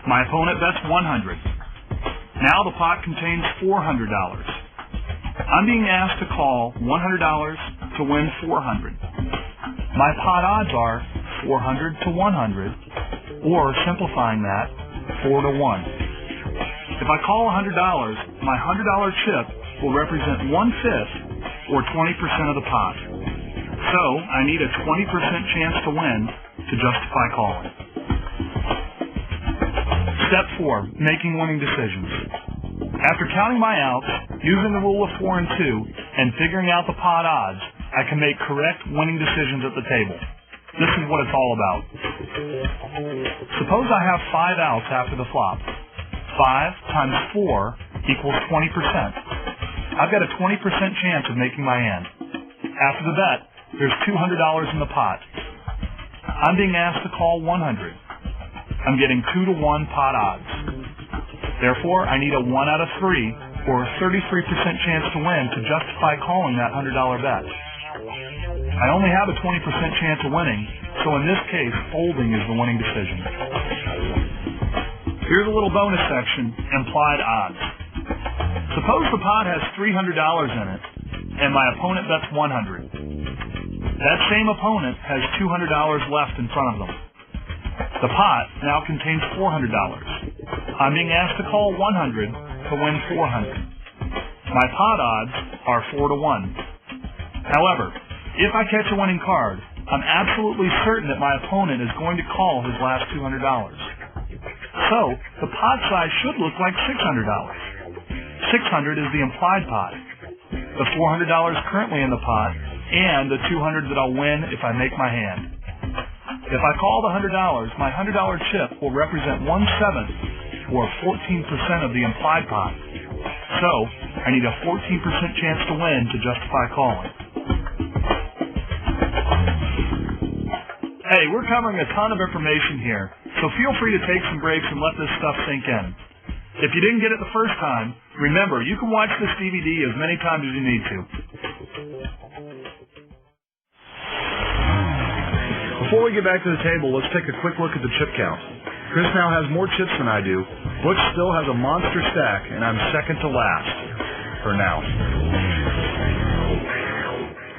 My opponent bets $100. Now the pot contains $400. I'm being asked to call $100 to win $400. My pot odds are 400 to 100, or simplifying that, 4 to 1. If I call $100, my $100 chip will represent 1/5 or 20% of the pot. So I need a 20% chance to win to justify calling. Step 4, making winning decisions. After counting my outs, using the rule of 4 and 2, and figuring out the pot odds, I can make correct winning decisions at the table. This is what it's all about. Suppose I have 5 outs after the flop. 5 times 4 equals 20%. I've got a 20% chance of making my hand. After the bet, there's $200 in the pot. I'm being asked to call 100. I'm getting 2 to 1 pot odds. Therefore, I need a 1 out of 3, or a 33% chance to win to justify calling that $100 bet. I only have a 20% chance of winning, so in this case, folding is the winning decision. Here's a little bonus section, implied odds. Suppose the pot has $300 in it, and my opponent bets $100. That same opponent has $200 left in front of them. The pot now contains $400. I'm being asked to call 100 to win 400. My pot odds are 4 to 1. However, if I catch a winning card, I'm absolutely certain that my opponent is going to call his last $200. So, the pot size should look like $600. 600 is the implied pot. The $400 currently in the pot, and the $200 that I'll win if I make my hand. If I call the $100, my $100 chip will represent 1/7, or 14% of the implied pot. So, I need a 14% chance to win to justify calling. Hey, we're covering a ton of information here, so feel free to take some breaks and let this stuff sink in. If you didn't get it the first time, remember, you can watch this DVD as many times as you need to. Before we get back to the table, let's take a quick look at the chip count. Chris now has more chips than I do. Butch still has a monster stack, and I'm second to last. For now.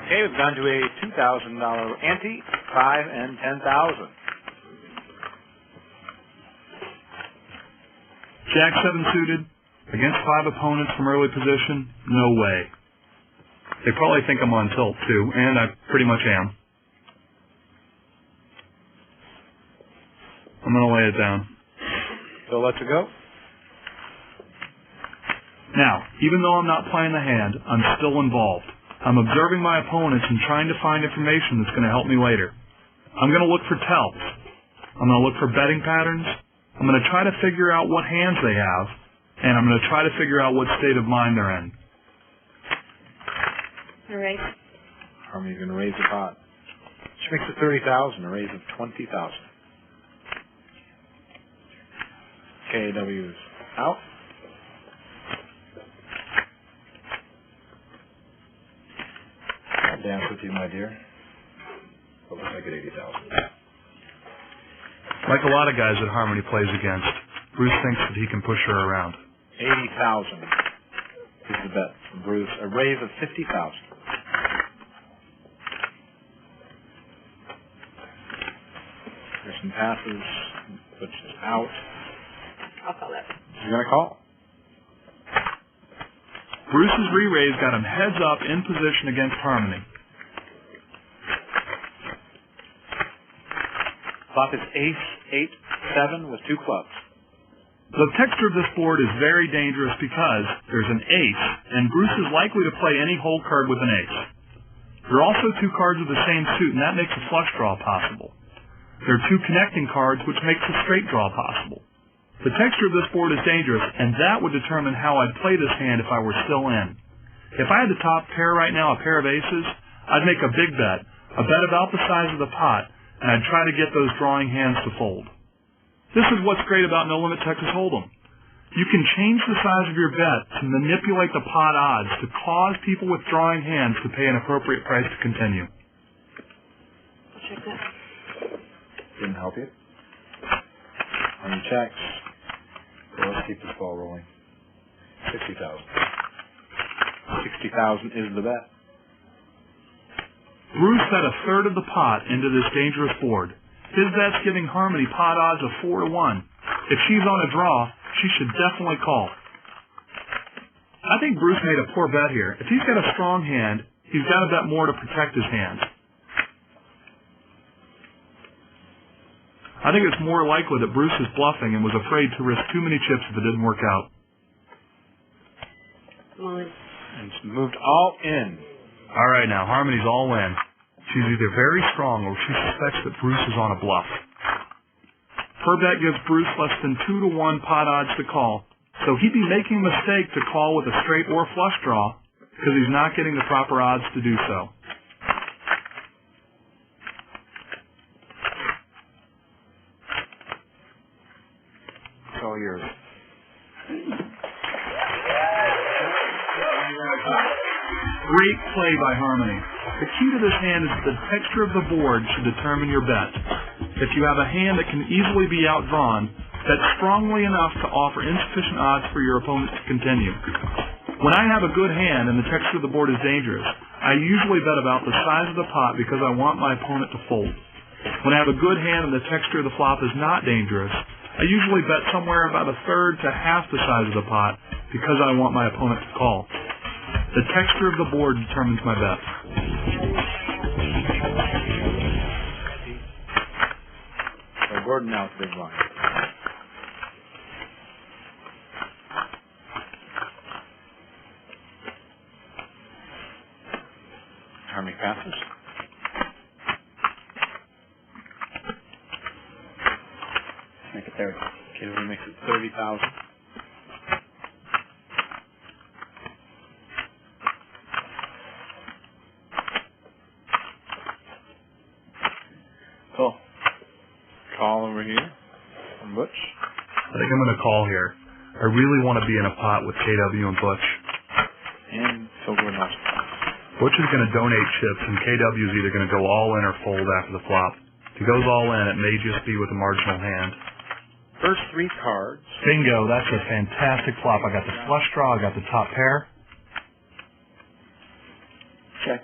Okay, we've gone to a $2,000 ante, 5 and 10,000. Jack 7 suited, against 5 opponents from early position, no way. They probably think I'm on tilt too, and I pretty much am. I'm going to lay it down. So let's go. Now, even though I'm not playing the hand, I'm still involved. I'm observing my opponents and trying to find information that's going to help me later. I'm going to look for tells. I'm going to look for betting patterns. I'm going to try to figure out what hands they have, and I'm going to try to figure out what state of mind they're in. All right. Harmony's going to raise the pot. She makes it 30,000, a raise of 20,000. KW is out. I'll dance with you, my dear. But let's make it 80,000. Like a lot of guys that Harmony plays against, Bruce thinks that he can push her around. 80,000 is the bet from Bruce. A raise of 50,000. There's some passes, which is out. I'll call that. You're going to call? Bruce's re-raise got him heads up in position against Harmony. Flop is ace, 8, 7 with 2 clubs. The texture of this board is very dangerous because there's an ace, and Bruce is likely to play any hole card with an ace. There are also 2 cards with the same suit, and that makes a flush draw possible. There are 2 connecting cards, which makes a straight draw possible. The texture of this board is dangerous, and that would determine how I'd play this hand if I were still in. If I had the top pair right now, a pair of aces, I'd make a big bet, a bet about the size of the pot, and I'd try to get those drawing hands to fold. This is what's great about No Limit Texas Hold'em. You can change the size of your bet to manipulate the pot odds to cause people with drawing hands to pay an appropriate price to continue. Check that. Didn't help you. On your checks, let's keep this ball rolling. 60,000. 60,000 is the bet. Bruce bet a third of the pot into this dangerous board. His bet's giving Harmony pot odds of 4 to 1. If she's on a draw, she should definitely call. I think Bruce made a poor bet here. If he's got a strong hand, he's got to bet more to protect his hand. I think it's more likely that Bruce is bluffing and was afraid to risk too many chips if it didn't work out. And it's moved all in. All right, now, Harmony's all in. She's either very strong or she suspects that Bruce is on a bluff. Her bet gives Bruce less than 2 to 1 pot odds to call, so he'd be making a mistake to call with a straight or flush draw because he's not getting the proper odds to do so. It's all yours. Great play by Harmony. The key to this hand is that the texture of the board should determine your bet. If you have a hand that can easily be outdrawn, bet strongly enough to offer insufficient odds for your opponent to continue. When I have a good hand and the texture of the board is dangerous, I usually bet about the size of the pot because I want my opponent to fold. When I have a good hand and the texture of the flop is not dangerous, I usually bet somewhere about a third to half the size of the pot because I want my opponent to call. The texture of the board determines my bet. So Gordon now with the big blind. Harmony passes. Make it 30. Okay, we makes it 30,000. Cool. Call over here from Butch. I think I'm going to call here. I really want to be in a pot with KW and Butch. And Phil Gordon also. Butch is going to donate chips, and KW is either going to go all in or fold after the flop. If he goes all in, it may just be with a marginal hand. First 3 cards. Bingo, that's a fantastic flop. I got the flush draw, I got the top pair. Check.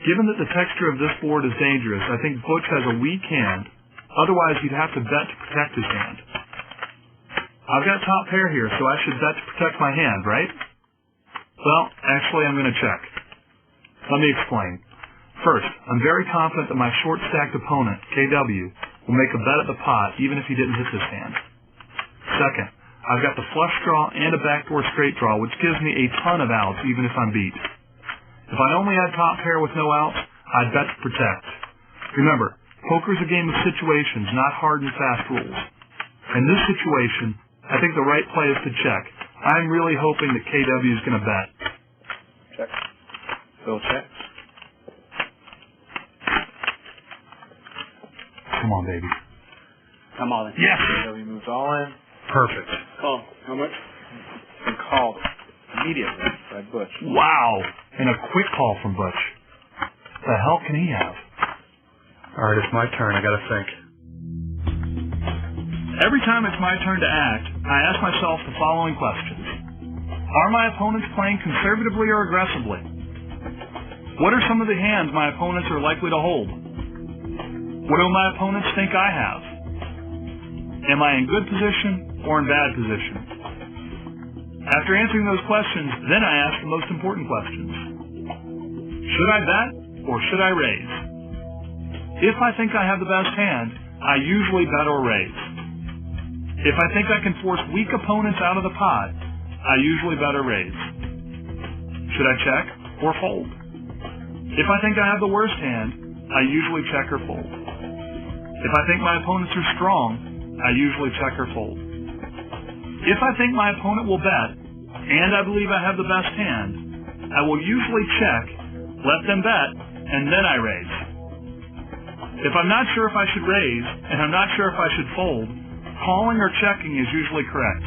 Given that the texture of this board is dangerous, I think Butch has a weak hand. Otherwise, he'd have to bet to protect his hand. I've got top pair here, so I should bet to protect my hand, right? Well, actually, I'm going to check. Let me explain. First, I'm very confident that my short-stacked opponent, KW, will make a bet at the pot even if he didn't hit this hand. Second, I've got the flush draw and a backdoor straight draw, which gives me a ton of outs even if I'm beat. If I only had top pair with no outs, I'd bet to protect. Remember, poker's a game of situations, not hard and fast rules. In this situation, I think the right play is to check. I'm really hoping that KW is going to bet. Check. Phil checks. Come on, baby. I'm all in. Yes! KW moves all in. Perfect. Call. How much? And called immediately by Butch. Wow! And a quick call from Butch. The hell can he have? All right, it's my turn. I got to think. Every time it's my turn to act, I ask myself the following questions. Are my opponents playing conservatively or aggressively? What are some of the hands my opponents are likely to hold? What do my opponents think I have? Am I in good position or in bad position? After answering those questions, then I ask the most important questions. Should I bet or should I raise? If I think I have the best hand, I usually bet or raise. If I think I can force weak opponents out of the pot, I usually bet or raise. Should I check or fold? If I think I have the worst hand, I usually check or fold. If I think my opponents are strong, I usually check or fold. If I think my opponent will bet, and I believe I have the best hand, I will usually check, let them bet, and then I raise. If I'm not sure if I should raise, and I'm not sure if I should fold, calling or checking is usually correct.